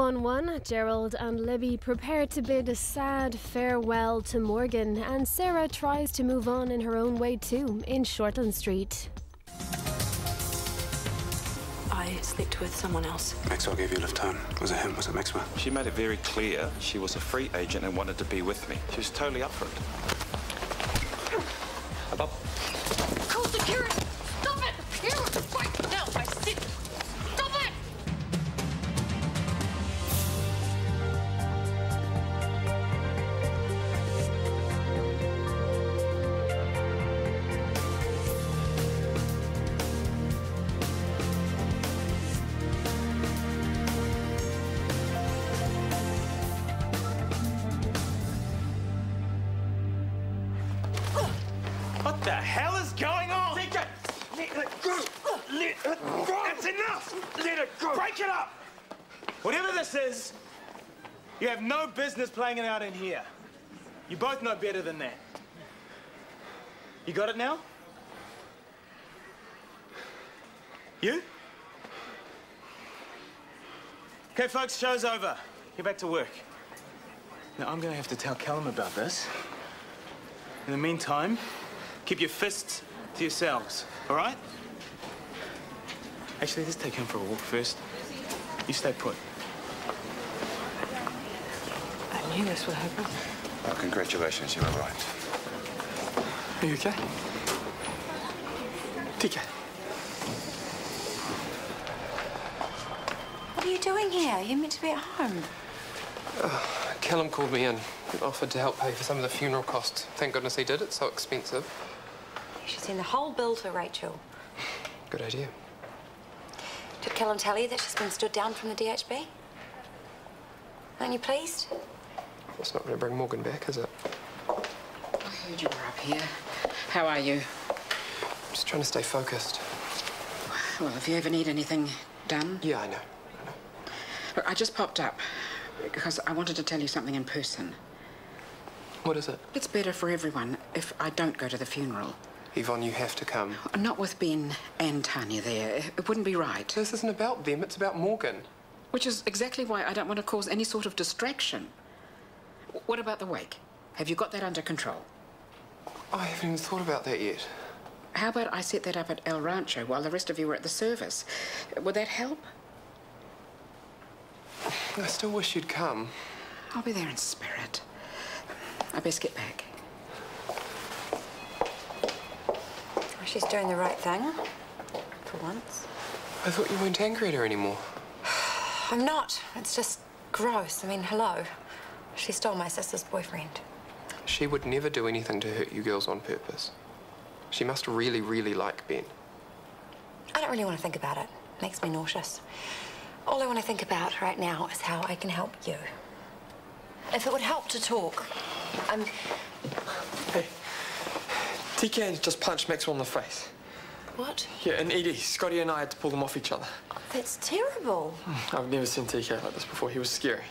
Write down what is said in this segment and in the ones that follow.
1-1, Gerald and Libby prepare to bid a sad farewell to Morgan, and Sarah tries to move on in her own way too, in Shortland Street. I slept with someone else. Maxwell gave you a lift home. Was it him? Was it Maxwell? She made it very clear she was a free agent and wanted to be with me. She was totally up for it. Above. Call security! Stop it! Here! Right now! I said, stop it! What the hell is going on? Take it! Let it go! Let it go! That's enough! Let it go! Break it up! Whatever this is, you have no business playing it out in here. You both know better than that. You got it now? You? Okay, folks, show's over. Get back to work. Now, I'm gonna have to tell Callum about this. In the meantime, keep your fists to yourselves, all right? Actually, let's take him for a walk first. You stay put. I knew this would happen. Oh, congratulations, you were right. Are you okay? TK. What are you doing here? You're meant to be at home. Callum called me in and offered to help pay for some of the funeral costs. Thank goodness he did. It's so expensive. You should send the whole bill to Rachel. Good idea. Did Callum tell you that she's been stood down from the DHB? Aren't you pleased? It's not going to bring Morgan back, is it? I heard you were up here. How are you? I'm just trying to stay focused. Well, if you ever need anything done... Yeah, I know. Look, I just popped up because I wanted to tell you something in person. What is it? It's better for everyone if I don't go to the funeral. Yvonne, you have to come. Not with Ben and Tanya there. It wouldn't be right. This isn't about them, it's about Morgan. Which is exactly why I don't want to cause any sort of distraction. What about the wake? Have you got that under control? I haven't even thought about that yet. How about I set that up at El Rancho while the rest of you were at the service? Would that help? I still wish you'd come. I'll be there in spirit. I best get back. She's doing the right thing. For once. I thought you weren't angry at her anymore. I'm not. It's just gross. I mean, hello. She stole my sister's boyfriend. She would never do anything to hurt you girls on purpose. She must really, really like Ben. I don't really want to think about it. It makes me nauseous. All I want to think about right now is how I can help you. If it would help to talk, Hey, TK just punched Maxwell in the face. What? Yeah, and Edie, Scotty and I had to pull them off each other. Oh, that's terrible. I've never seen TK like this before. He was scary.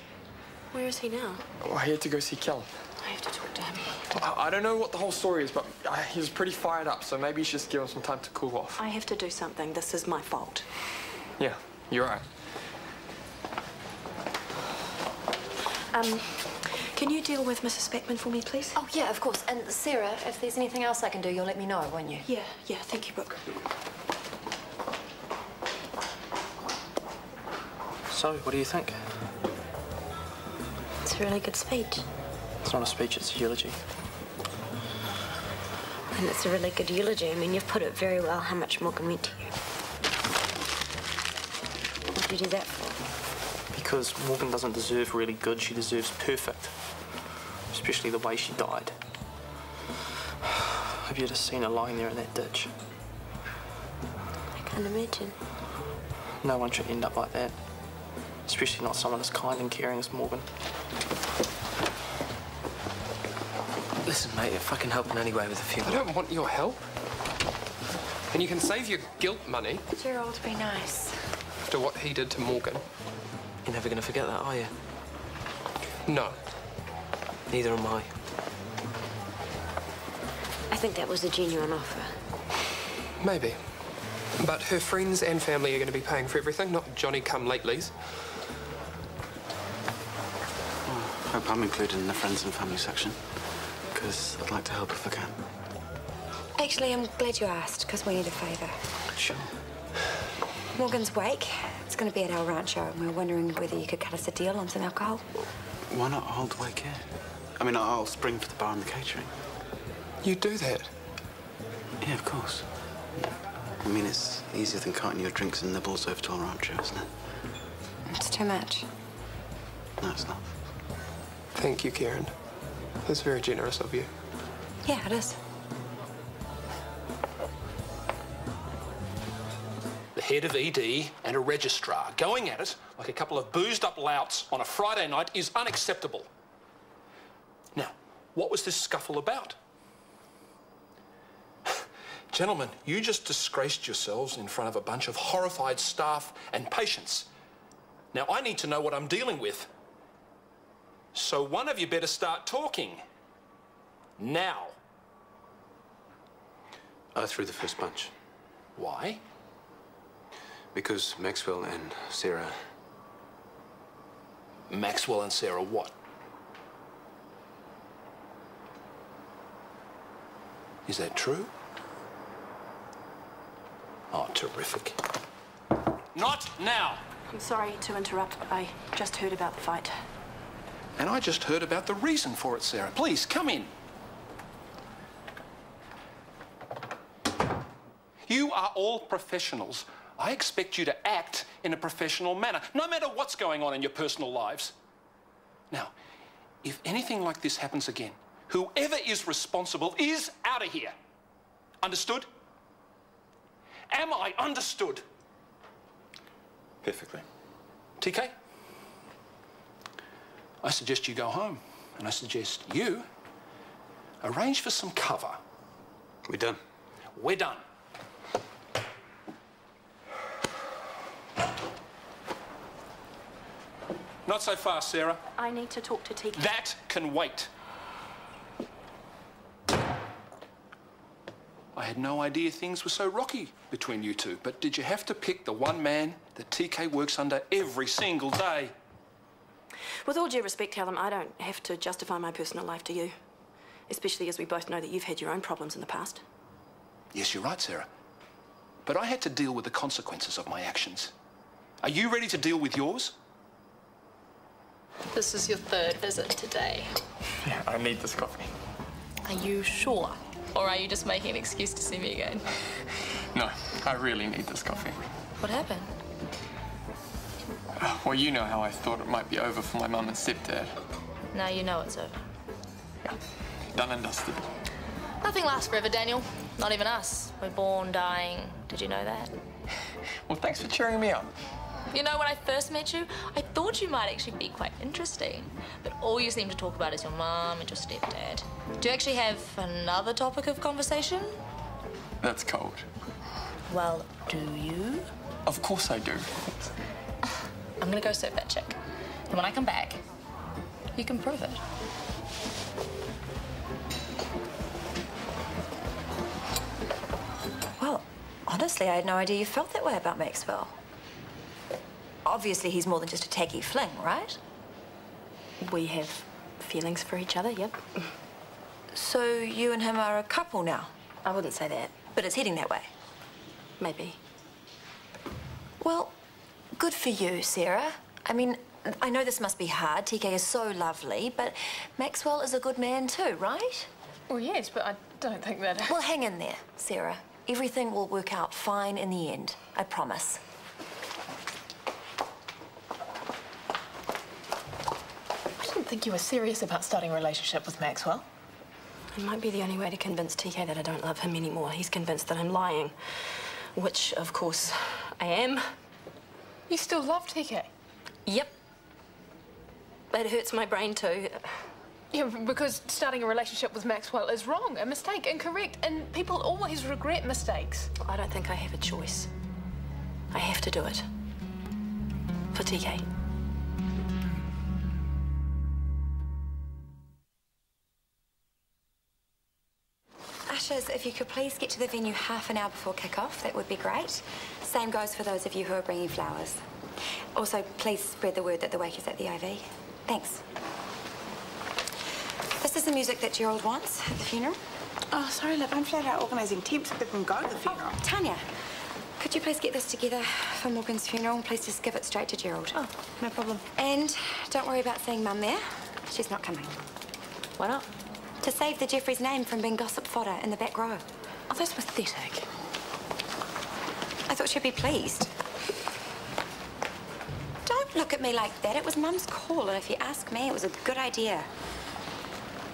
Where is he now? Oh, I had to go see Callum. I have to talk to him. I don't know what the whole story is, but he was pretty fired up, so maybe you should just give him some time to cool off. I have to do something. This is my fault. Yeah, you're right. Can you deal with Mrs. Speckman for me, please? Oh, yeah, of course. And Sarah, if there's anything else I can do, you'll let me know, won't you? Yeah, thank you, Brooke. So, what do you think? It's a really good speech. It's not a speech, it's a eulogy. And it's a really good eulogy. I mean, you've put it very well how much Morgan meant to you. What did you do that for? Because Morgan doesn't deserve really good, she deserves perfect. Especially the way she died. Have you just seen her lying there in that ditch? I can't imagine. No one should end up like that. Especially not someone as kind and caring as Morgan. Listen, mate, if I can help in any way with the funeral... I don't want your help. And you can save your guilt money. Gerald, be nice. After what he did to Morgan. You're never going to forget that, are you? No. Neither am I. I think that was a genuine offer. Maybe. But her friends and family are going to be paying for everything, not Johnny-come-latelys. Hope I'm included in the friends and family section, because I'd like to help if I can. Actually, I'm glad you asked, because we need a favour. Sure. Morgan's wake. It's going to be at our rancho, and we were wondering whether you could cut us a deal on some alcohol. Why not hold the wake here? I mean, I'll spring for the bar and the catering. You do that? Yeah, of course. I mean, it's easier than carting your drinks and nibbles over to our rancho, isn't it? It's too much. No, it's not. Thank you, Karen. That's very generous of you. Yeah, it is. The head of ED and a registrar going at it like a couple of boozed-up louts on a Friday night is unacceptable. Now, what was this scuffle about? Gentlemen, you just disgraced yourselves in front of a bunch of horrified staff and patients. Now, I need to know what I'm dealing with. So one of you better start talking. Now. I threw the first punch. Why? Because Maxwell and Sarah... Maxwell and Sarah what? Is that true? Oh, terrific. Not now! I'm sorry to interrupt, but I just heard about the fight. And I just heard about the reason for it, Sarah. Please, come in. You are all professionals. I expect you to act in a professional manner, no matter what's going on in your personal lives. Now, if anything like this happens again, whoever is responsible is out of here. Understood? Am I understood? Perfectly. TK? I suggest you go home, and I suggest you arrange for some cover. We're done. We're done. Not so fast, Sarah. I need to talk to TK. That can wait. I had no idea things were so rocky between you two, but did you have to pick the one man that TK works under every single day? With all due respect, Callum, I don't have to justify my personal life to you. Especially as we both know that you've had your own problems in the past. Yes, you're right, Sarah. But I had to deal with the consequences of my actions. Are you ready to deal with yours? This is your third visit today. Yeah, I need this coffee. Are you sure? Or are you just making an excuse to see me again? No, I really need this coffee. What happened? Well, you know how I thought it might be over for my mum and stepdad. Now you know it's over. Yeah, done and dusted. Nothing lasts forever, Daniel. Not even us. We're born, dying. Did you know that? Well, thanks for cheering me up. You know, when I first met you, I thought you might actually be quite interesting. But all you seem to talk about is your mum and your stepdad. Do you actually have another topic of conversation? That's cold. Well, do you? Of course I do. I'm gonna go serve that chick. And when I come back, you can prove it. Well, honestly, I had no idea you felt that way about Maxwell. Obviously, he's more than just a tacky fling, right? We have feelings for each other, yep. So you and him are a couple now? I wouldn't say that. But it's heading that way? Maybe. Well, good for you, Sarah. I mean, I know this must be hard. TK is so lovely, but Maxwell is a good man too, right? Well, yes, but I don't think that... Well, hang in there, Sarah. Everything will work out fine in the end. I promise. I didn't think you were serious about starting a relationship with Maxwell. It might be the only way to convince TK that I don't love him anymore. He's convinced that I'm lying, which, of course, I am. You still love TK? Yep. It hurts my brain too. Yeah, because starting a relationship with Maxwell is wrong, a mistake, incorrect, and people always regret mistakes. I don't think I have a choice. I have to do it. For TK. Ushers, if you could please get to the venue half an hour before kick-off, that would be great. Same goes for those of you who are bringing flowers. Also, please spread the word that the wake is at the IV. Thanks. This is the music that Gerald wants at the funeral. Oh, sorry, Liv. I'm flat out organising temps so they can go to the funeral. Oh, Tanya, could you please get this together for Morgan's funeral? Please just give it straight to Gerald. Oh, no problem. And don't worry about seeing Mum there. She's not coming. Why not? To save the Jeffrey's name from being gossip fodder in the back row. Oh, that's pathetic. I thought she'd be pleased. Don't look at me like that. It was Mum's call, and if you ask me, it was a good idea.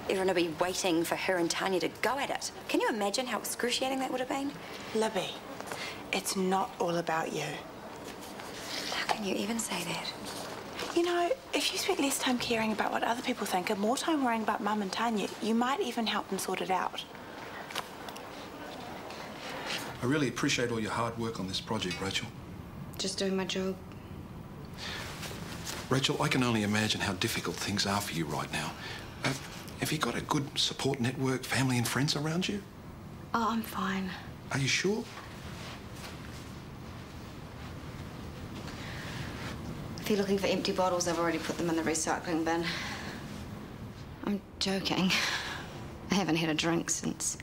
Everyone will be waiting for her and Tanya to go at it. Can you imagine how excruciating that would have been? Libby, it's not all about you. How can you even say that? You know, if you spent less time caring about what other people think and more time worrying about Mum and Tanya, you might even help them sort it out. I really appreciate all your hard work on this project, Rachel. Just doing my job. Rachel, I can only imagine how difficult things are for you right now. Have you got a good support network, family and friends around you? Oh, I'm fine. Are you sure? If you're looking for empty bottles, I've already put them in the recycling bin. I'm joking. I haven't had a drink since...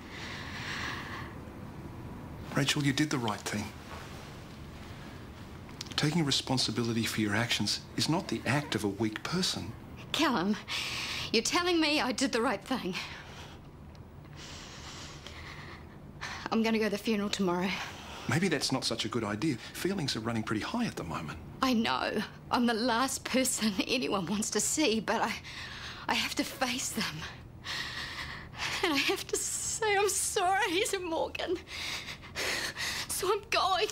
Rachel, you did the right thing. Taking responsibility for your actions is not the act of a weak person. Callum, you're telling me I did the right thing. I'm going to go to the funeral tomorrow. Maybe that's not such a good idea. Feelings are running pretty high at the moment. I know. I'm the last person anyone wants to see, but I have to face them. And I have to say I'm sorry to Morgan. So I'm going.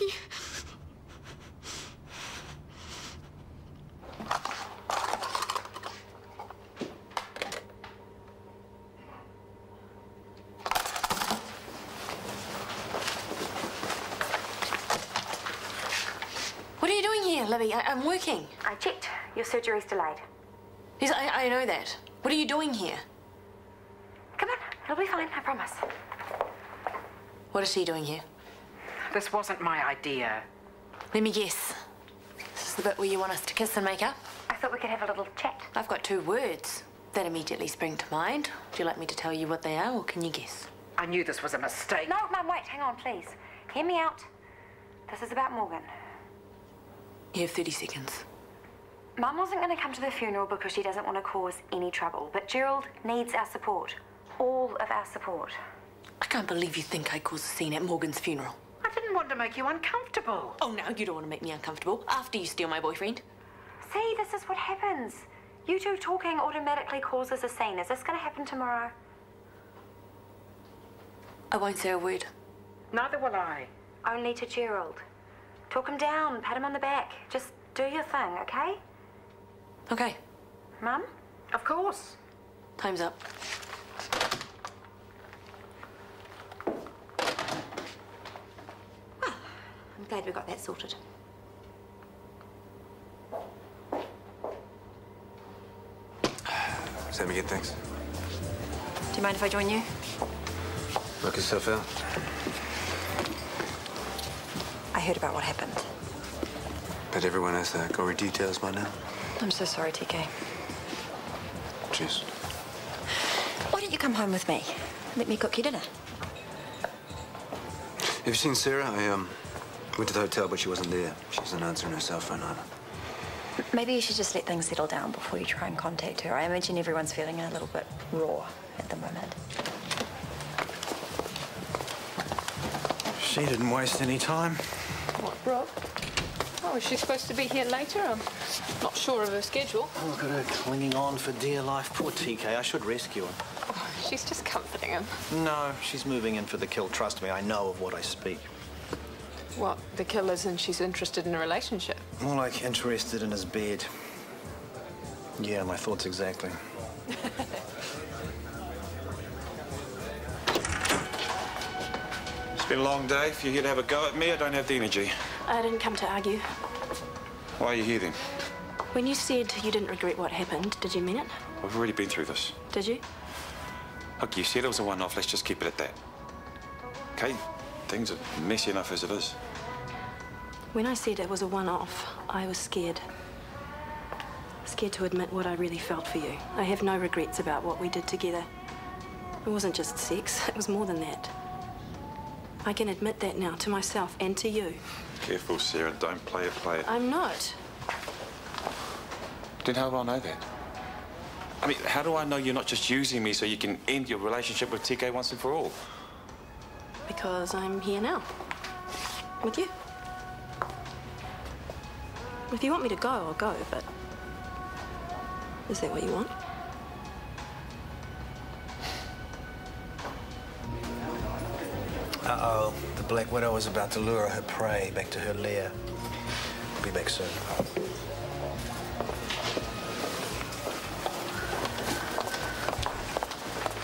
What are you doing here, Libby? I'm working. I checked. Your surgery's delayed. Yes, I know that. What are you doing here? Come on. It'll be fine, I promise. What is she doing here? This wasn't my idea. Let me guess. This is the bit where you want us to kiss and make up? I thought we could have a little chat. I've got 2 words that immediately spring to mind. Would you like me to tell you what they are, or can you guess? I knew this was a mistake. No, Mum, wait. Hang on, please. Hear me out. This is about Morgan. You have 30 seconds. Mum wasn't going to come to the funeral because she doesn't want to cause any trouble, but Gerald needs our support. All of our support. I can't believe you think I'd cause a scene at Morgan's funeral. I didn't want to make you uncomfortable. Oh, no, you don't want to make me uncomfortable after you steal my boyfriend. See, this is what happens. You two talking automatically causes a scene. Is this going to happen tomorrow? I won't say a word. Neither will I. Only to Gerald. Talk him down, pat him on the back. Just do your thing, okay? Okay. Mum? Of course. Time's up. Well, I'm glad we got that sorted. Same again, thanks. Do you mind if I join you? Knock yourself out. I heard about what happened. Bet everyone has the gory details by now. I'm so sorry, TK. Cheers. Why don't you come home with me? Let me cook you dinner. Have you seen Sarah? I went to the hotel, but she wasn't there. She wasn't answering her cell phone either. Maybe you should just let things settle down before you try and contact her. I imagine everyone's feeling a little bit raw at the moment. She didn't waste any time. What, Rob? Oh, is she supposed to be here later? I'm not sure of her schedule. Oh, look at her clinging on for dear life. Poor TK. I should rescue her. Oh, she's just comforting him. No, she's moving in for the kill. Trust me, I know of what I speak. What, the killer's and she's interested in a relationship? More like interested in his bed. Yeah, my thoughts exactly. It's been a long day. If you're here to have a go at me, I don't have the energy. I didn't come to argue. Why are you here then? When you said you didn't regret what happened, did you mean it? We've already been through this. Did you? Look, you said it was a one-off. Let's just keep it at that. Okay? Things are messy enough as it is. When I said it was a one-off, I was scared. Scared to admit what I really felt for you. I have no regrets about what we did together. It wasn't just sex, it was more than that. I can admit that now to myself and to you. Careful, Sarah. Don't play it. I'm not. Then how do I know that? I mean, how do I know you're not just using me so you can end your relationship with TK once and for all? Because I'm here now. With you. If you want me to go, I'll go, but... is that what you want? Uh-oh. The Black Widow is about to lure her prey back to her lair. I'll be back soon.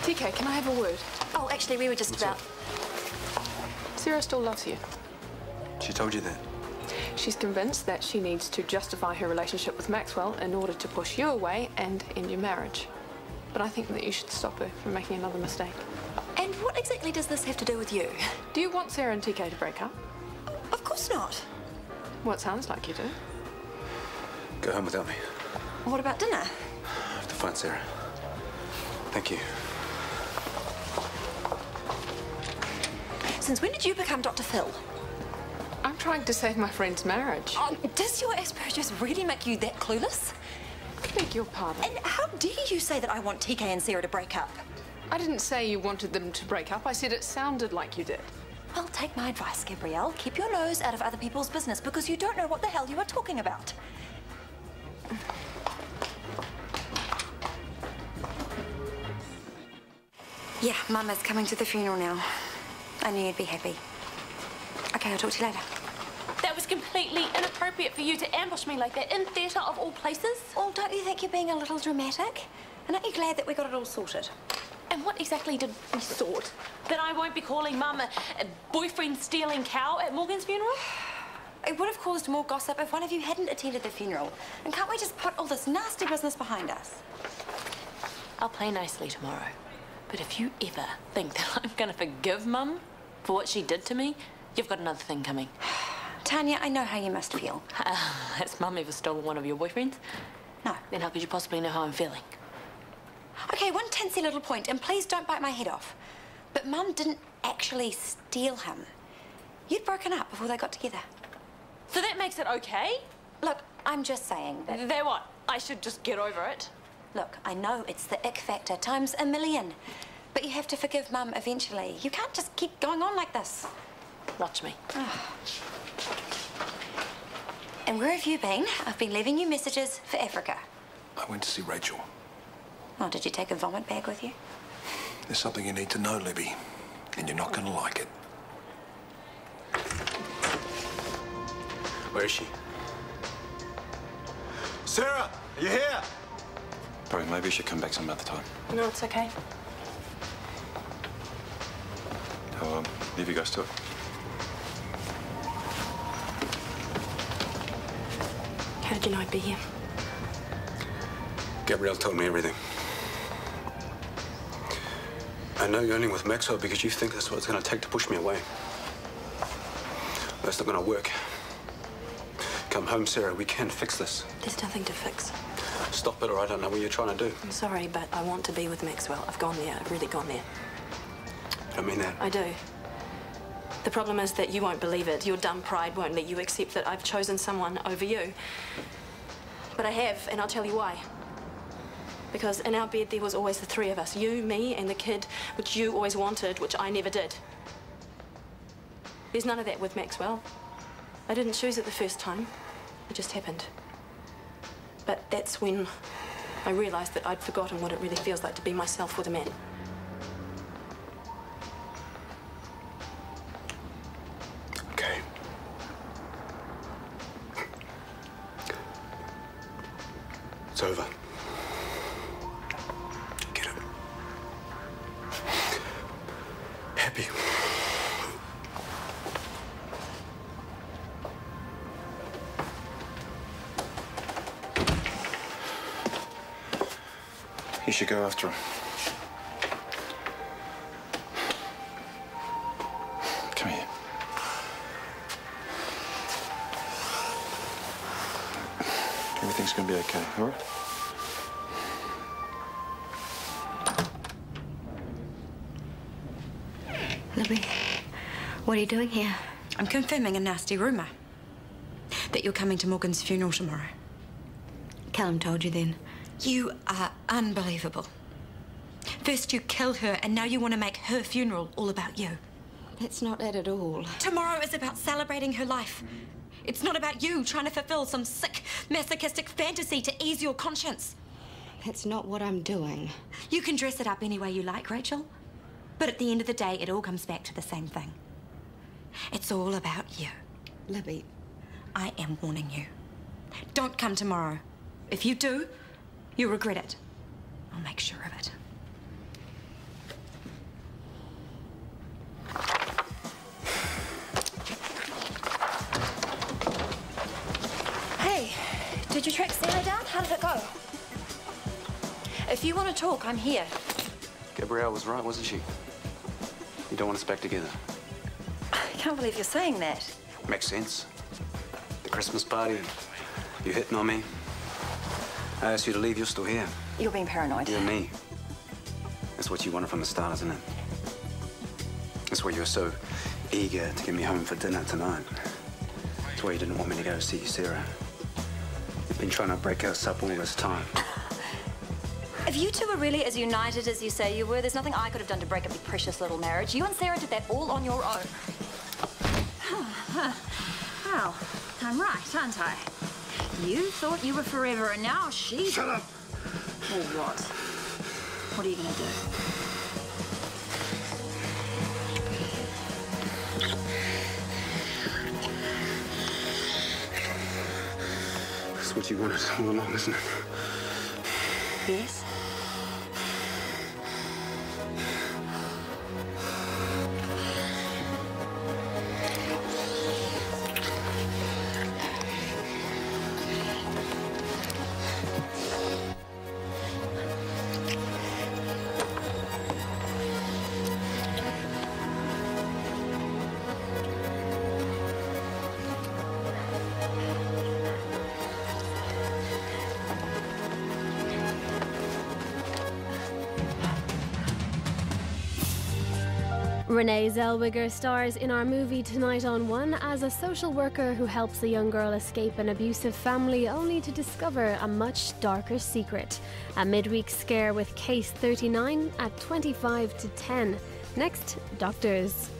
TK, can I have a word? Oh, actually, we were just about... Sarah still loves you. She told you that? She's convinced that she needs to justify her relationship with Maxwell in order to push you away and end your marriage. But I think that you should stop her from making another mistake. And what exactly does this have to do with you? Do you want Sarah and TK to break up? Of course not. Well, it sounds like you do. Go home without me. What about dinner? I have to find Sarah. Thank you. Since when did you become Dr. Phil? I'm trying to save my friend's marriage. Oh, does your Asperger's really make you that clueless? I beg your pardon. And how dare you say that I want TK and Sarah to break up? I didn't say you wanted them to break up. I said it sounded like you did. Well, take my advice, Gabrielle. Keep your nose out of other people's business because you don't know what the hell you are talking about. Yeah, Mum is coming to the funeral now. I knew you'd be happy. Okay, I'll talk to you later. That was completely inappropriate for you to ambush me like that in theatre of all places. Well, don't you think you're being a little dramatic? And aren't you glad that we got it all sorted? And what exactly did we sort? That I won't be calling Mum a boyfriend-stealing cow at Morgan's funeral? It would have caused more gossip if one of you hadn't attended the funeral. And can't we just put all this nasty business behind us? I'll play nicely tomorrow. But if you ever think that I'm going to forgive Mum for what she did to me, you've got another thing coming. Tanya, I know how you must feel. Has Mum ever stolen one of your boyfriends? No. Then how could you possibly know how I'm feeling? Okay, one teensy little point, and please don't bite my head off. But Mum didn't actually steal him. You'd broken up before they got together. So that makes it okay? Look, I'm just saying that... Then what? I should just get over it? Look, I know it's the ick factor times a million. But you have to forgive Mum eventually. You can't just keep going on like this. Watch me. And where have you been? I've been leaving you messages for Africa. I went to see Rachel. Oh, did you take a vomit bag with you? There's something you need to know, Libby, and you're not going to like it. Where is she? Sarah, are you here? Probably maybe you should come back some other time. No, it's okay. I'll leave you guys to it. How did you know I'd be here? Gabrielle told me everything. I know you're only with Maxwell because you think that's what it's going to take to push me away. That's not going to work. Come home, Sarah. We can fix this. There's nothing to fix. Stop it, or I don't know what you're trying to do. I'm sorry, but I want to be with Maxwell. I've gone there. I've really gone there. I mean that. I do. The problem is that you won't believe it. Your dumb pride won't let you accept that I've chosen someone over you. But I have, and I'll tell you why. Because in our bed there was always the three of us. You, me, and the kid, which you always wanted, which I never did. There's none of that with Maxwell. I didn't choose it the first time. It just happened. But that's when I realised that I'd forgotten what it really feels like to be myself with a man. Okay. It's over. Get it. Happy. You should go after him. Come here. Everything's gonna be okay. okay, all right? Libby, what are you doing here? I'm confirming a nasty rumour that you're coming to Morgan's funeral tomorrow. Callum told you then. You are unbelievable. First you kill her, and now you want to make her funeral all about you. That's not it at all. Tomorrow is about celebrating her life. It's not about you trying to fulfill some sick, masochistic fantasy to ease your conscience. That's not what I'm doing. You can dress it up any way you like, Rachel. But at the end of the day, it all comes back to the same thing. It's all about you. Libby, I am warning you. Don't come tomorrow. If you do, you'll regret it. I'll make sure of it. Hey, did you track Sarah down? How did it go? If you want to talk, I'm here. Gabrielle was right, wasn't she? You don't want us back together. I can't believe you're saying that. Makes sense. The Christmas party, you hitting on me. I asked you to leave, you're still here. You're being paranoid. You and me. That's what you wanted from the start, isn't it? That's why you were so eager to get me home for dinner tonight. That's why you didn't want me to go see Sarah. You've been trying to break us up all this time. If you two were really as united as you say you were, there's nothing I could have done to break up your precious little marriage. You and Sarah did that all on your own. Well, I'm right, aren't I? You thought you were forever, and now she... Shut up! Or what? What are you going to do? That's what you wanted all along, isn't it? Yes. Renee Zellweger stars in our movie Tonight on One as a social worker who helps a young girl escape an abusive family only to discover a much darker secret. A midweek scare with Case 39 at 25 to 10. Next, Doctors.